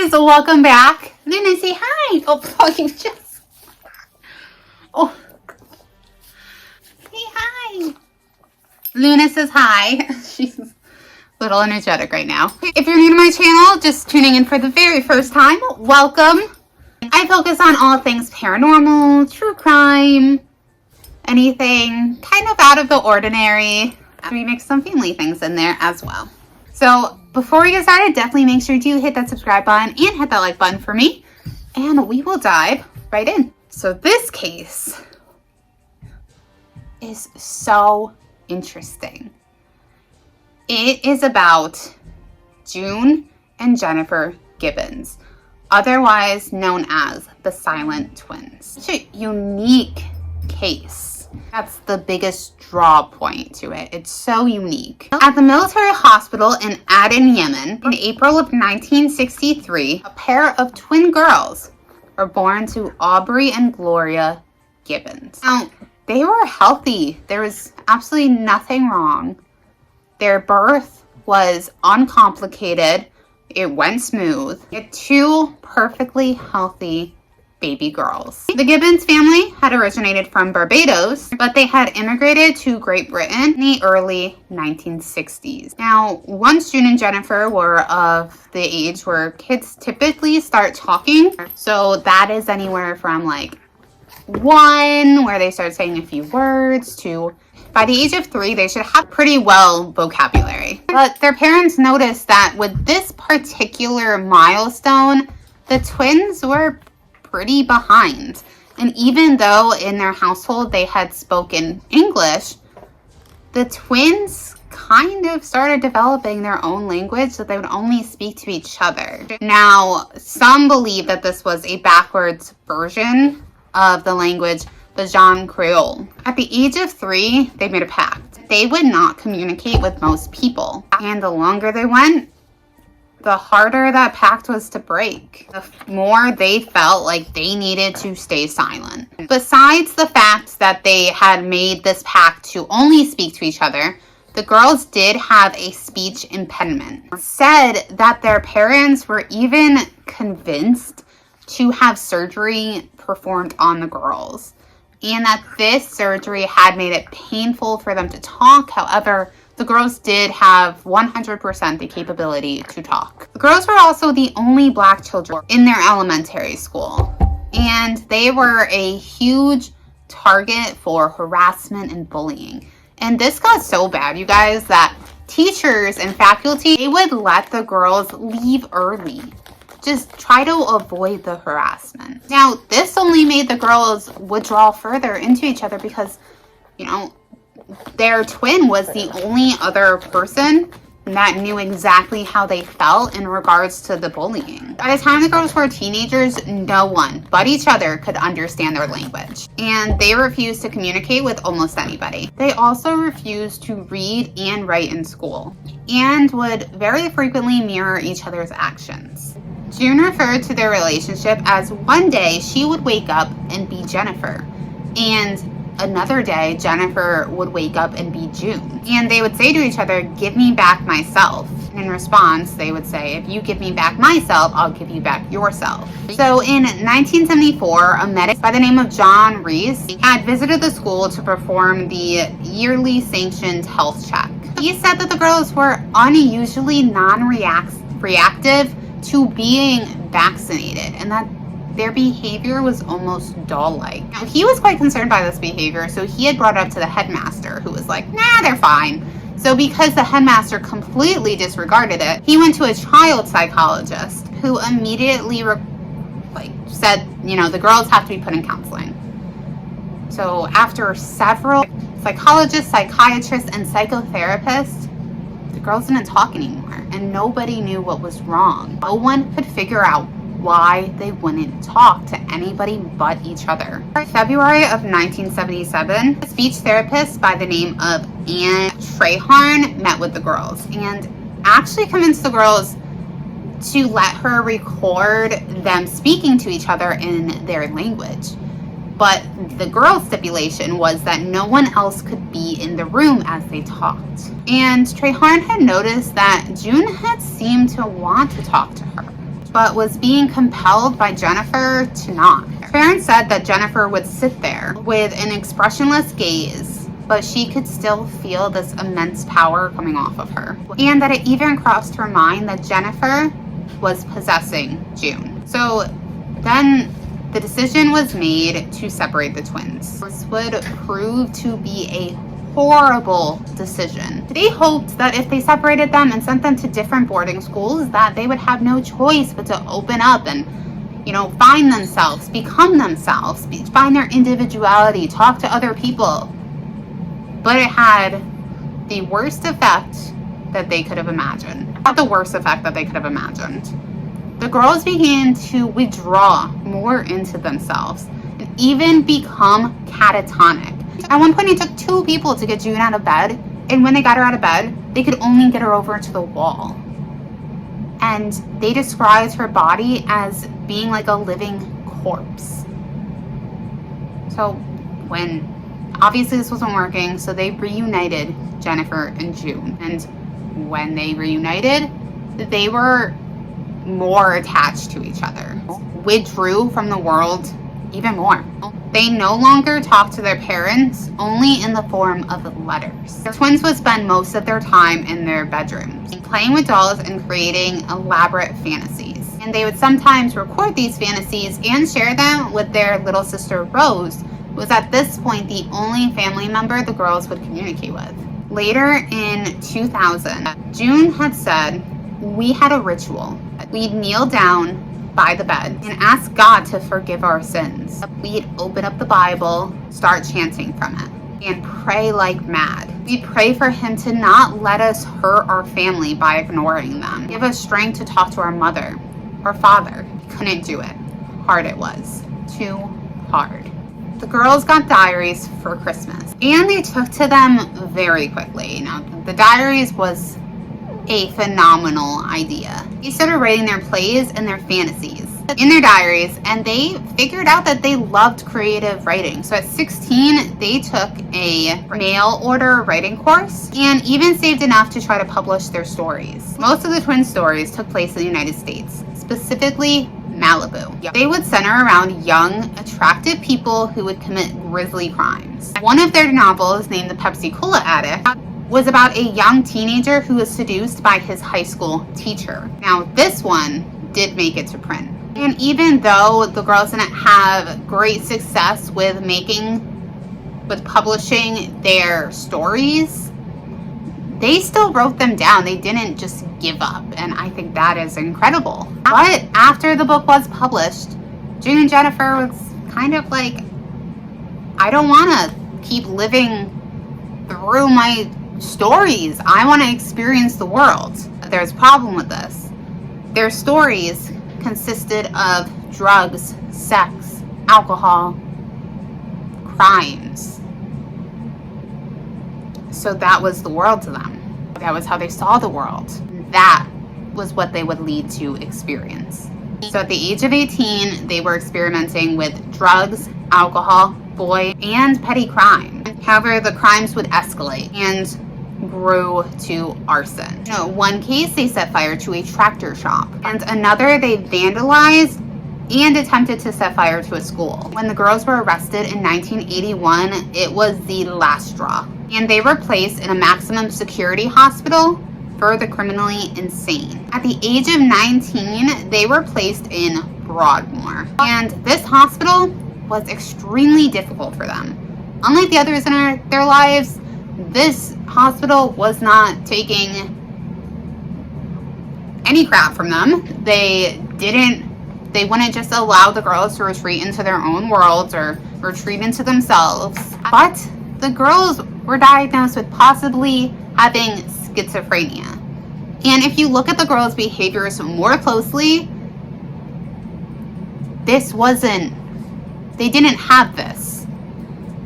guys, welcome back. Luna, say hi. Oh, you just... Oh. Say hi. Luna says hi. She's a little energetic right now. If you're new to my channel, just tuning in for the very first time, welcome. I focus on all things paranormal, true crime, anything kind of out of the ordinary. We mix some family things in there as well. So before we get started, definitely make sure to hit that subscribe button and hit that like button for me, and we will dive right in. So this case is so interesting. It is about June and Jennifer Gibbons, otherwise known as the Silent Twins. It's a unique case. That's the biggest draw point to it. It's so unique. At the military hospital in Aden, Yemen, in April of 1963, a pair of twin girls were born to Aubrey and Gloria Gibbons. Now, they were healthy. There was absolutely nothing wrong. Their birth was uncomplicated. It went smooth. They had two perfectly healthy baby girls. The Gibbons family had originated from Barbados, but they had immigrated to Great Britain in the early 1960s. Now, once June and Jennifer were of the age where kids typically start talking, so that is anywhere from like 1, where they start saying a few words, to by the age of 3, they should have pretty well vocabulary. But their parents noticed that with this particular milestone, the twins were pretty behind. And even though in their household they had spoken English, the twins kind of started developing their own language that they would only speak to each other. Now, some believe that this was a backwards version of the language Bajan Creole. At the age of 3, they made a pact. They would not communicate with most people. And the longer they went, the harder that pact was to break. The more they felt like they needed to stay silent. Besides the fact that they had made this pact to only speak to each other, the girls did have a speech impediment. It said that their parents were even convinced to have surgery performed on the girls, and that this surgery had made it painful for them to talk. However, the girls did have 100% the capability to talk. The girls were also the only Black children in their elementary school, and they were a huge target for harassment and bullying. And this got so bad, you guys, that teachers and faculty, they would let the girls leave early. Just try to avoid the harassment. Now, this only made the girls withdraw further into each other because, you know, their twin was the only other person that knew exactly how they felt in regards to the bullying. By the time the girls were teenagers, no one but each other could understand their language, and they refused to communicate with almost anybody. They also refused to read and write in school, and would very frequently mirror each other's actions. June referred to their relationship as one day she would wake up and be Jennifer, and another day Jennifer would wake up and be June. And they would say to each other, "Give me back myself." And in response, they would say, "If you give me back myself, I'll give you back yourself." So in 1974, a medic by the name of John Reese had visited the school to perform the yearly sanctioned health check. He said that the girls were unusually non-reactive to being vaccinated, and that their behavior was almost doll-like. Now, he was quite concerned by this behavior, so he had brought it up to the headmaster, who was like, "Nah, they're fine." So because the headmaster completely disregarded it, he went to a child psychologist, who immediately said, you know, the girls have to be put in counseling. So after several psychologists, psychiatrists, and psychotherapists, the girls didn't talk anymore, and nobody knew what was wrong. No one could figure out why they wouldn't talk to anybody but each other. In February of 1977, a speech therapist by the name of Anne Traherne met with the girls and actually convinced the girls to let her record them speaking to each other in their language. But the girls' stipulation was that no one else could be in the room as they talked. And Traherne had noticed that June had seemed to want to talk to her. but was being compelled by Jennifer to not. Her parents said that Jennifer would sit there with an expressionless gaze, but she could still feel this immense power coming off of her. And that it even crossed her mind that Jennifer was possessing June. So then the decision was made to separate the twins. This would prove to be a horrible decision. They hoped that if they separated them and sent them to different boarding schools, that they would have no choice but to open up and, find themselves, become themselves, find their individuality, talk to other people. But it had the worst effect that they could have imagined. Not the worst effect that they could have imagined. The girls began to withdraw more into themselves and even become catatonic. At one point, it took 2 people to get June out of bed, and when they got her out of bed, they could only get her over to the wall. And they described her body as being like a living corpse. So obviously this wasn't working, so they reunited Jennifer and June. And when they reunited, they were more attached to each other, withdrew from the world even more. They no longer talked to their parents, only in the form of letters. The twins would spend most of their time in their bedrooms, playing with dolls and creating elaborate fantasies. And they would sometimes record these fantasies and share them with their little sister Rose, who was at this point the only family member the girls would communicate with. Later in 2000, June had said, "We had a ritual. We'd kneel down by the bed and ask God to forgive our sins. We'd open up the Bible, start chanting from it, and pray like mad. We'd pray for him to not let us hurt our family by ignoring them. Give us strength to talk to our mother or father." Couldn't do it. Hard it was. Too hard. The girls got diaries for Christmas, and they took to them very quickly. Now, the diaries was a phenomenal idea. They started writing their plays and their fantasies in their diaries, and they figured out that they loved creative writing. So at 16, they took a mail order writing course and even saved enough to try to publish their stories. Most of the twin stories took place in the United States, specifically Malibu. They would center around young, attractive people who would commit grisly crimes. One of their novels, named The Pepsi Cola Addict, was about a young teenager who was seduced by his high school teacher. Now, this one did make it to print. And even though the girls didn't have great success with publishing their stories, they still wrote them down. They didn't just give up, and I think that is incredible. But after the book was published, June and Jennifer was kind of like, I don't want to keep living through my stories. I want to experience the world. There's a problem with this. Their stories consisted of drugs, sex, alcohol, crimes. So that was the world to them. That was how they saw the world. That was what they would lead to experience. So at the age of 18, they were experimenting with drugs, alcohol, boy, and petty crime. However, the crimes would escalate and grew to arson. One case, they set fire to a tractor shop, and another, they vandalized and attempted to set fire to a school. When the girls were arrested in 1981, it was the last straw, and they were placed in a maximum security hospital for the criminally insane. At the age of 19, they were placed in Broadmoor, and this hospital was extremely difficult for them. Unlike the others in their lives, this hospital was not taking any crap from them. They wouldn't just allow the girls to retreat into their own worlds or retreat into themselves. But the girls were diagnosed with possibly having schizophrenia. And if you look at the girls' behaviors more closely, they didn't have this.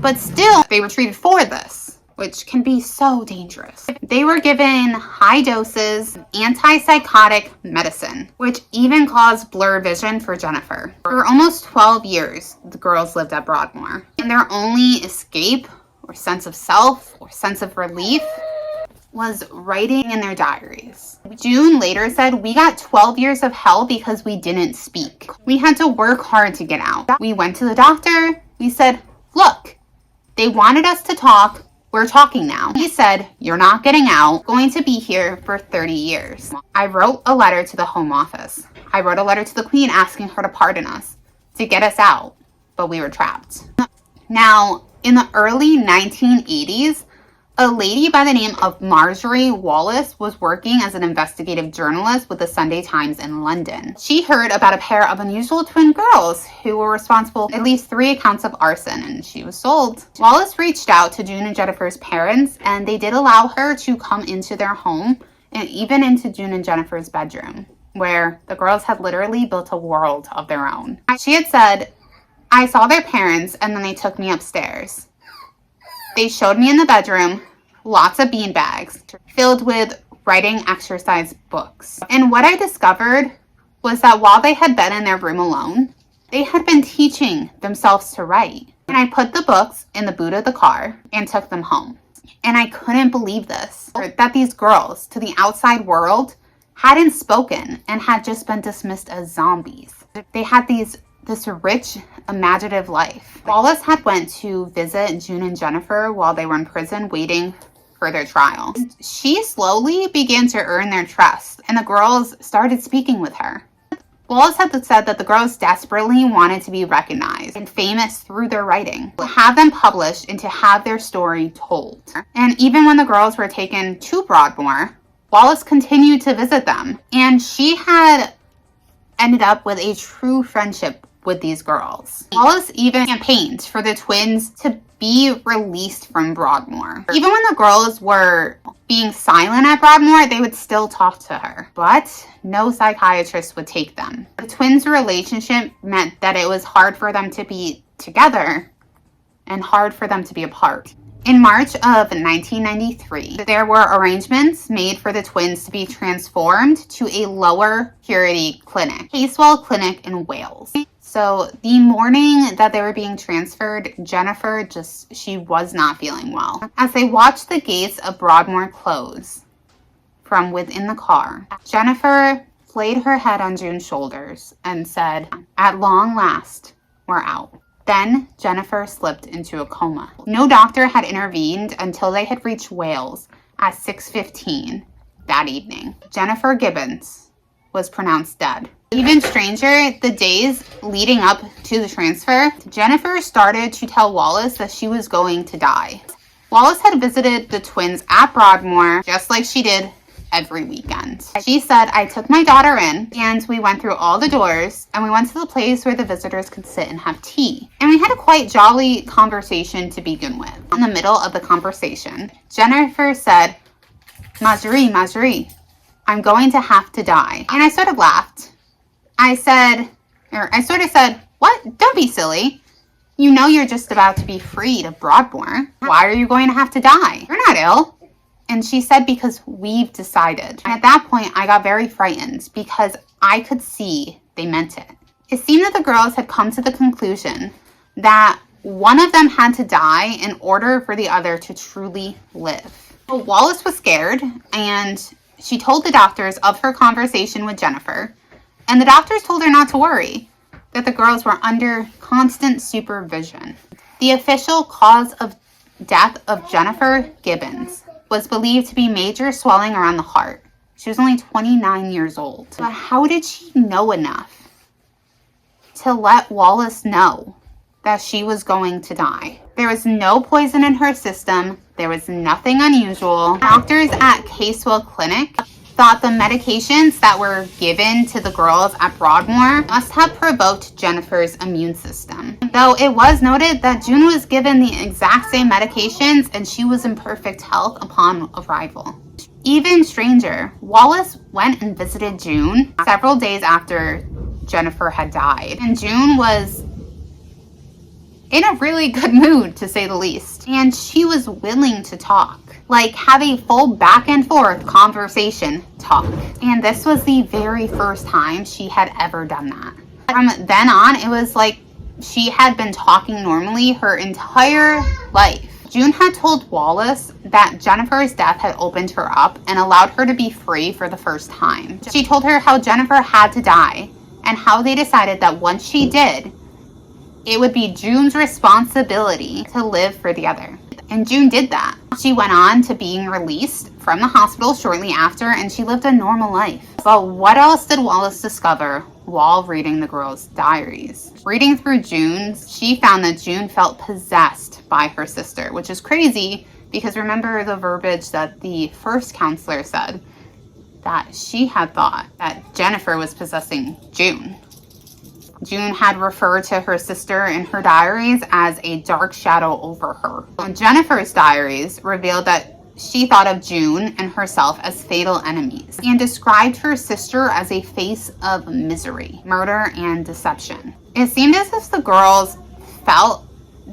But still, they were treated for this, which can be so dangerous. They were given high doses of antipsychotic medicine, which even caused blurred vision for Jennifer. For almost 12 years, the girls lived at Broadmoor, and their only escape or sense of self or sense of relief was writing in their diaries. June later said, "We got 12 years of hell because we didn't speak. We had to work hard to get out. We went to the doctor. We said, look, they wanted us to talk. We're talking now. He said, you're not getting out. Going to be here for 30 years. I wrote a letter to the Home Office. I wrote a letter to the Queen asking her to pardon us, to get us out, but we were trapped." Now, in the early 1980s, a lady by the name of Marjorie Wallace was working as an investigative journalist with the Sunday Times in London. She heard about a pair of unusual twin girls who were responsible for at least 3 accounts of arson, and she was sold. Wallace reached out to June and Jennifer's parents, and they did allow her to come into their home and even into June and Jennifer's bedroom, where the girls had literally built a world of their own. She had said, "I saw their parents, and then they took me upstairs. They showed me in the bedroom lots of bean bags filled with writing exercise books. And what I discovered was that while they had been in their room alone, they had been teaching themselves to write. And I put the books in the boot of the car and took them home. And I couldn't believe this, that these girls to the outside world hadn't spoken and had just been dismissed as zombies. They had this rich, imaginative life." Wallace had went to visit June and Jennifer while they were in prison waiting for their trial. She slowly began to earn their trust, and the girls started speaking with her. Wallace had said that the girls desperately wanted to be recognized and famous through their writing, to have them published and to have their story told. And even when the girls were taken to Broadmoor, Wallace continued to visit them, and she had ended up with a true friendship with these girls. Wallace even campaigned for the twins to be released from Broadmoor. Even when the girls were being silent at Broadmoor, they would still talk to her, but no psychiatrist would take them. The twins' relationship meant that it was hard for them to be together and hard for them to be apart. In March of 1993, there were arrangements made for the twins to be transformed to a lower security clinic, Casewell Clinic in Wales. So the morning that they were being transferred, Jennifer she was not feeling well. As they watched the gates of Broadmoor close from within the car, Jennifer laid her head on June's shoulders and said, "At long last, we're out." Then Jennifer slipped into a coma. No doctor had intervened until they had reached Wales at 6:15 that evening. Jennifer Gibbons was pronounced dead. Even stranger, the days leading up to the transfer, Jennifer started to tell Wallace that she was going to die. Wallace had visited the twins at Broadmoor just like she did every weekend. She said, "I took my daughter in and we went through all the doors and we went to the place where the visitors could sit and have tea. And we had a quite jolly conversation to begin with." In the middle of the conversation, Jennifer said, Marjorie, I'm going to have to die." And I sort of laughed. I sort of said, "What? Don't be silly. You know you're just about to be freed of Broadmoor. Why are you going to have to die? You're not ill." And she said, "Because we've decided." And at that point, I got very frightened because I could see they meant it. It seemed that the girls had come to the conclusion that one of them had to die in order for the other to truly live. But Wallace was scared, and she told the doctors of her conversation with Jennifer. And the doctors told her not to worry, that the girls were under constant supervision. The official cause of death of Jennifer Gibbons was believed to be major swelling around the heart. She was only 29 years old. But how did she know enough to let Wallace know that she was going to die? There was no poison in her system. There was nothing unusual. Doctors at Casewell Clinic thought the medications that were given to the girls at Broadmoor must have provoked Jennifer's immune system. Though it was noted that June was given the exact same medications and she was in perfect health upon arrival. Even stranger, Wallace went and visited June several days after Jennifer had died. And June was in a really good mood, to say the least. And she was willing to talk. Like, have a full back and forth conversation talk. And this was the very first time she had ever done that. From then on, it was like she had been talking normally her entire life. June had told Wallace that Jennifer's death had opened her up and allowed her to be free for the first time. She told her how Jennifer had to die and how they decided that once she did, it would be June's responsibility to live for the other. And June did that. She went on to being released from the hospital shortly after, and she lived a normal life. But what else did Wallace discover while reading the girl's diaries? Reading through June's, she found that June felt possessed by her sister, which is crazy because remember the verbiage that the first counselor said, that she had thought that Jennifer was possessing June. June had referred to her sister in her diaries as a dark shadow over her. Jennifer's diaries revealed that she thought of June and herself as fatal enemies and described her sister as a face of misery, murder, and deception. It seemed as if the girls felt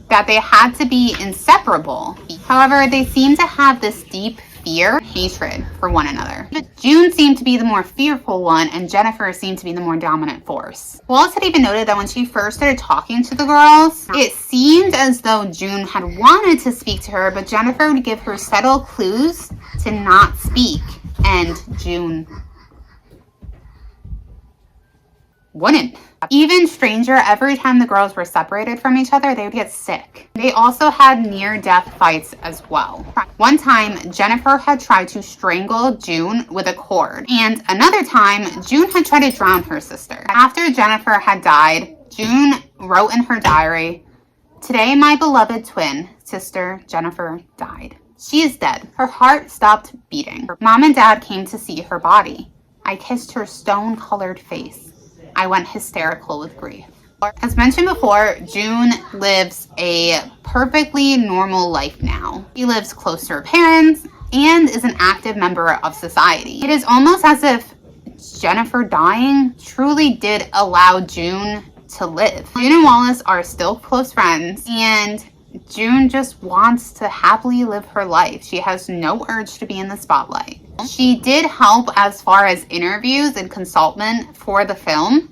that they had to be inseparable. However, they seemed to have this deep fear, hatred for one another. But June seemed to be the more fearful one, and Jennifer seemed to be the more dominant force. Wallace had even noted that when she first started talking to the girls, it seemed as though June had wanted to speak to her, but Jennifer would give her subtle clues to not speak, and June wouldn't. Even stranger, every time the girls were separated from each other, they would get sick. They also had near-death fights as well. One time, Jennifer had tried to strangle June with a cord, and another time, June had tried to drown her sister. After Jennifer had died, June wrote in her diary, "Today, my beloved twin sister, Jennifer, died. She is dead. Her heart stopped beating. Mom and Dad came to see her body. I kissed her stone-colored face. I went hysterical with grief." As mentioned before, June lives a perfectly normal life now. She lives close to her parents and is an active member of society. It is almost as if Jennifer dying truly did allow June to live. June and Wallace are still close friends, and June just wants to happily live her life. She has no urge to be in the spotlight. She did help as far as interviews and consultant for the film,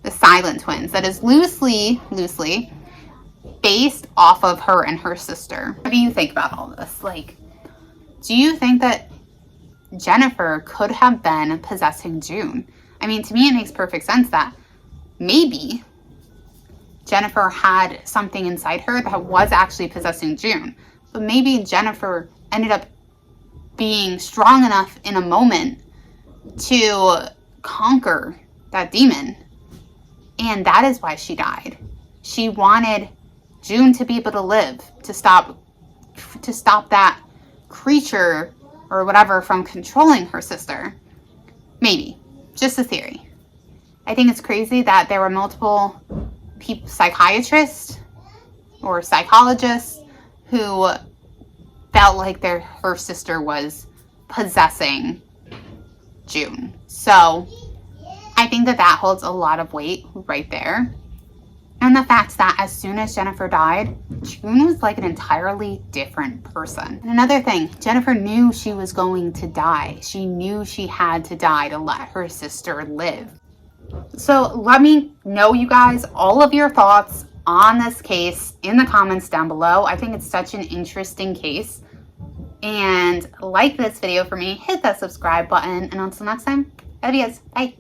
The Silent Twins, that is loosely based off of her and her sister. What do you think about all this? Like, do you think that Jennifer could have been possessing June? I mean, to me, it makes perfect sense that maybe Jennifer had something inside her that was actually possessing June. But maybe Jennifer ended up being strong enough in a moment to conquer that demon. And that is why she died. She wanted June to be able to live, to stop that creature or whatever from controlling her sister. Maybe. Just a theory. I think it's crazy that there were multiple psychiatrists or psychologists who felt like her sister was possessing June. So I think that holds a lot of weight right there. And the fact that as soon as Jennifer died, June was like an entirely different person. And another thing, Jennifer knew she was going to die. She knew she had to die to let her sister live. So let me know, you guys, all of your thoughts on this case in the comments down below. I think it's such an interesting case. And like this video for me, hit that subscribe button. And until next time, love you guys. Bye.